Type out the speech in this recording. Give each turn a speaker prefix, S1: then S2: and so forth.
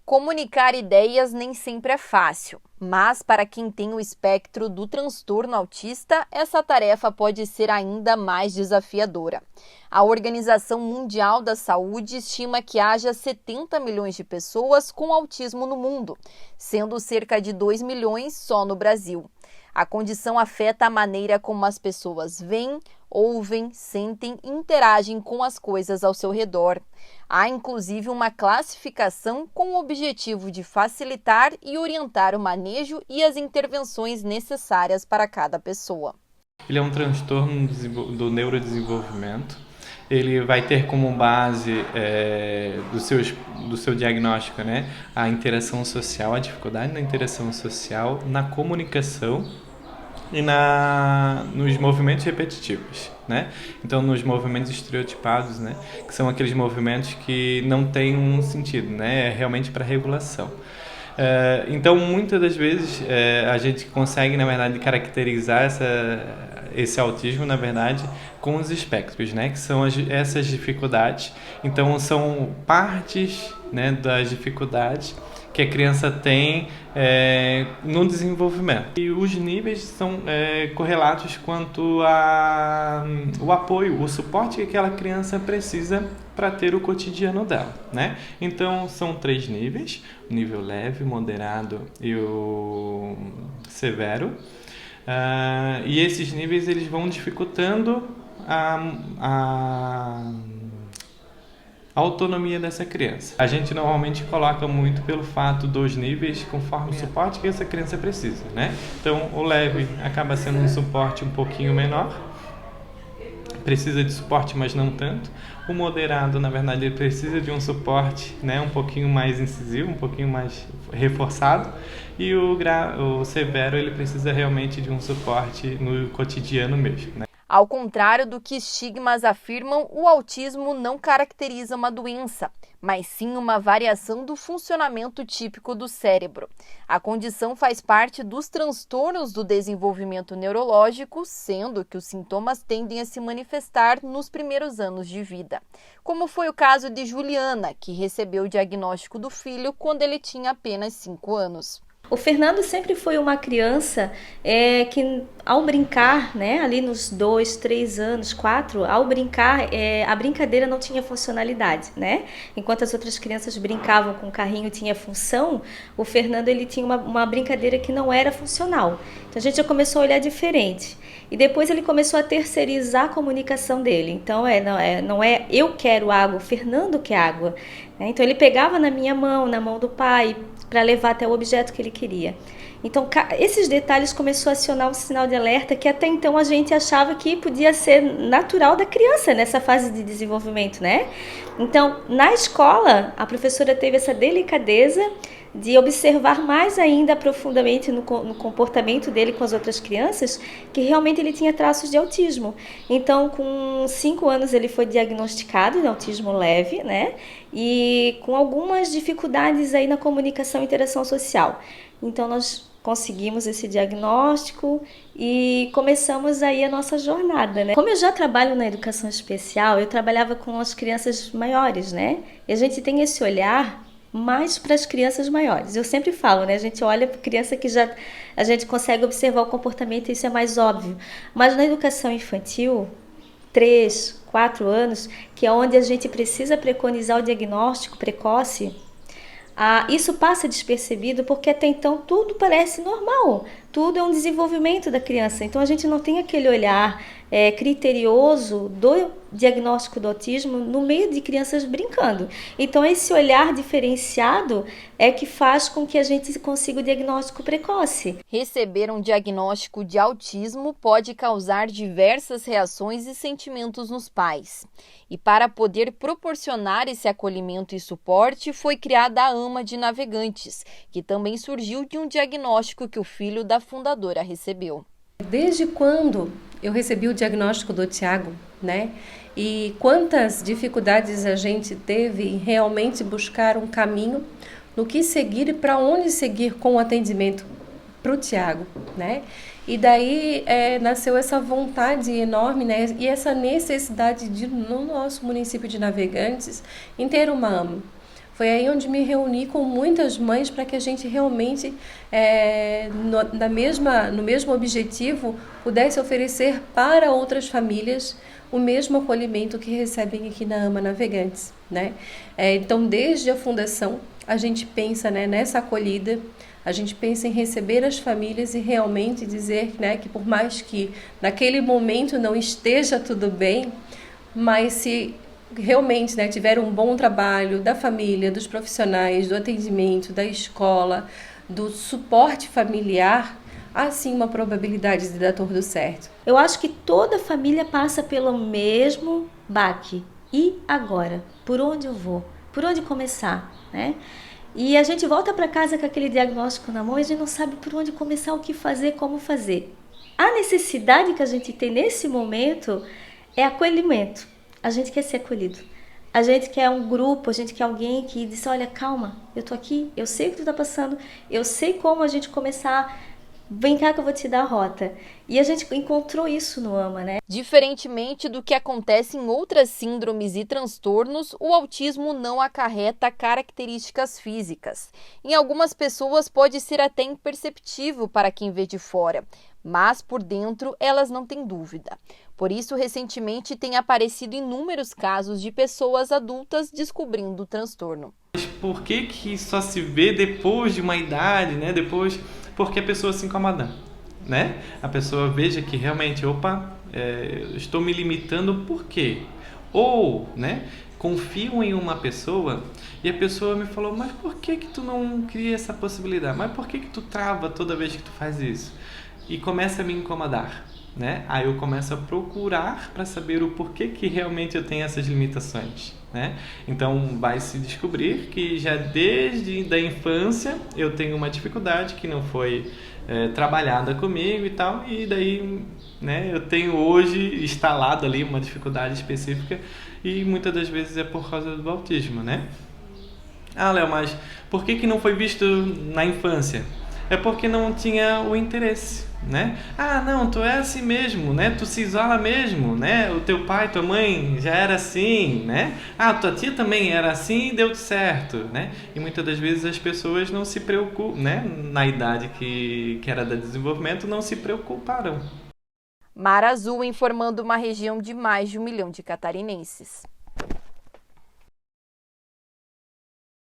S1: Comunicar ideias nem sempre é fácil, mas para quem tem o espectro do transtorno autista, essa tarefa pode ser ainda mais desafiadora. A Organização Mundial da Saúde estima que haja 70 milhões de pessoas com autismo no mundo, sendo cerca de 2 milhões só no Brasil. A condição afeta a maneira como as pessoas veem, ouvem, sentem e interagem com as coisas ao seu redor. Há inclusive uma classificação com o objetivo de facilitar e orientar o manejo e as intervenções necessárias para cada pessoa.
S2: Ele é um transtorno do neurodesenvolvimento. Ele vai ter como base do seu diagnóstico, né, a interação social, a dificuldade na interação social, na comunicação e nos movimentos repetitivos, né? Então, nos movimentos estereotipados, né, que são aqueles movimentos que não têm um sentido, né, é realmente para regulação. Então, muitas das vezes, a gente consegue, na verdade, caracterizar esse autismo, na verdade, com os espectros, né, que são essas dificuldades. Então, são partes, né, das dificuldades que a criança tem no desenvolvimento. E os níveis são correlatos quanto ao apoio, o suporte que aquela criança precisa para ter o cotidiano dela, né? Então, são 3 níveis: o nível leve, moderado e o severo. E esses níveis eles vão dificultando a autonomia dessa criança. A gente normalmente coloca muito pelo fato dos níveis conforme o suporte que essa criança precisa, né? Então, o leve acaba sendo um suporte um pouquinho menor, precisa de suporte, mas não tanto. O moderado, na verdade, ele precisa de um suporte, né, um pouquinho mais incisivo, um pouquinho mais reforçado. E o severo, ele precisa realmente de um suporte no cotidiano mesmo, né?
S1: Ao contrário do que estigmas afirmam, o autismo não caracteriza uma doença, mas sim uma variação do funcionamento típico do cérebro. A condição faz parte dos transtornos do desenvolvimento neurológico, sendo que os sintomas tendem a se manifestar nos primeiros anos de vida. Como foi o caso de Juliana, que recebeu o diagnóstico do filho quando ele tinha apenas 5 anos.
S3: O Fernando sempre foi uma criança que, ao brincar, né, ali nos 2, 3 anos, 4, ao brincar, a brincadeira não tinha funcionalidade, né? Enquanto as outras crianças brincavam com o carrinho, tinha função, o Fernando ele tinha uma brincadeira que não era funcional. Então a gente já começou a olhar diferente. E depois ele começou a terceirizar a comunicação dele. Então não é eu quero água, o Fernando quer água. Então ele pegava na minha mão, na mão do pai, para levar até o objeto que ele queria. Então, esses detalhes começou a acionar um sinal de alerta que até então a gente achava que podia ser natural da criança nessa fase de desenvolvimento, né? Então, na escola, a professora teve essa delicadeza de observar mais ainda profundamente no comportamento dele com as outras crianças, que realmente ele tinha traços de autismo. Então, com 5 anos ele foi diagnosticado de autismo leve, né? E com algumas dificuldades aí na comunicação e interação social. Então, nós conseguimos esse diagnóstico e começamos aí a nossa jornada, né? Como eu já trabalho na educação especial, eu trabalhava com as crianças maiores, né? E a gente tem esse olhar mais para as crianças maiores. Eu sempre falo, né? A gente olha para criança que já a gente consegue observar o comportamento e isso é mais óbvio. Mas na educação infantil, 3, 4 anos, que é onde a gente precisa preconizar o diagnóstico precoce, isso passa despercebido porque até então tudo parece normal, tudo é um desenvolvimento da criança. Então a gente não tem aquele olhar criterioso do diagnóstico do autismo no meio de crianças brincando. Então esse olhar diferenciado é que faz com que a gente consiga o diagnóstico precoce.
S1: Receber um diagnóstico de autismo pode causar diversas reações e sentimentos nos pais. E para poder proporcionar esse acolhimento e suporte, foi criada a AMA de Navegantes, que também surgiu de um diagnóstico que o filho da fundadora recebeu.
S4: Desde quando eu recebi o diagnóstico do Tiago, né? E quantas dificuldades a gente teve em realmente buscar um caminho no que seguir e para onde seguir com o atendimento para o Tiago, né? E daí nasceu essa vontade enorme, né? E essa necessidade no nosso município de Navegantes em ter uma AMA. Foi aí onde me reuni com muitas mães para que a gente realmente, no mesmo objetivo, pudesse oferecer para outras famílias o mesmo acolhimento que recebem aqui na AMA Navegantes, né? Então, desde a fundação, a gente pensa, né, nessa acolhida, a gente pensa em receber as famílias e realmente dizer, né, que por mais que naquele momento não esteja tudo bem, mas se realmente, né, tiver um bom trabalho da família, dos profissionais, do atendimento, da escola, do suporte familiar, há sim uma probabilidade de dar tudo certo.
S3: Eu acho que toda família passa pelo mesmo baque. E agora? Por onde eu vou? Por onde começar, né? E a gente volta para casa com aquele diagnóstico na mão e a gente não sabe por onde começar, o que fazer, como fazer. A necessidade que a gente tem nesse momento é acolhimento. A gente quer ser acolhido. A gente quer um grupo, a gente quer alguém que diz, olha, calma, eu tô aqui, eu sei o que tu tá passando, eu sei como a gente começar, vem cá que eu vou te dar a rota. E a gente encontrou isso no AMA, né?
S1: Diferentemente do que acontece em outras síndromes e transtornos, o autismo não acarreta características físicas. Em algumas pessoas pode ser até imperceptível para quem vê de fora, mas por dentro elas não têm dúvida. Por isso, recentemente tem aparecido inúmeros casos de pessoas adultas descobrindo o transtorno.
S2: Mas por que só se vê depois de uma idade, né? Porque a pessoa se incomoda, né? A pessoa veja que realmente, estou me limitando por quê? Ou, né, confio em uma pessoa e a pessoa me falou, mas por que tu não cria essa possibilidade? Mas por que tu trava toda vez que tu faz isso? E começa a me incomodar, né? Aí eu começo a procurar para saber o porquê que realmente eu tenho essas limitações, né? Então vai se descobrir que já desde a infância eu tenho uma dificuldade que não foi trabalhada comigo e tal, e daí, né, eu tenho hoje instalado ali uma dificuldade específica e muitas das vezes é por causa do autismo, né? Ah, Léo, mas por que não foi visto na infância? É porque não tinha o interesse, né? Ah, não, tu é assim mesmo, né? Tu se isola mesmo, né? O teu pai, tua mãe já era assim, né? Ah, tua tia também era assim e deu certo, né? E muitas das vezes as pessoas não se preocupam, né? Na idade que era de desenvolvimento, não se preocuparam.
S1: Mar Azul informando uma região de mais de 1 milhão de catarinenses.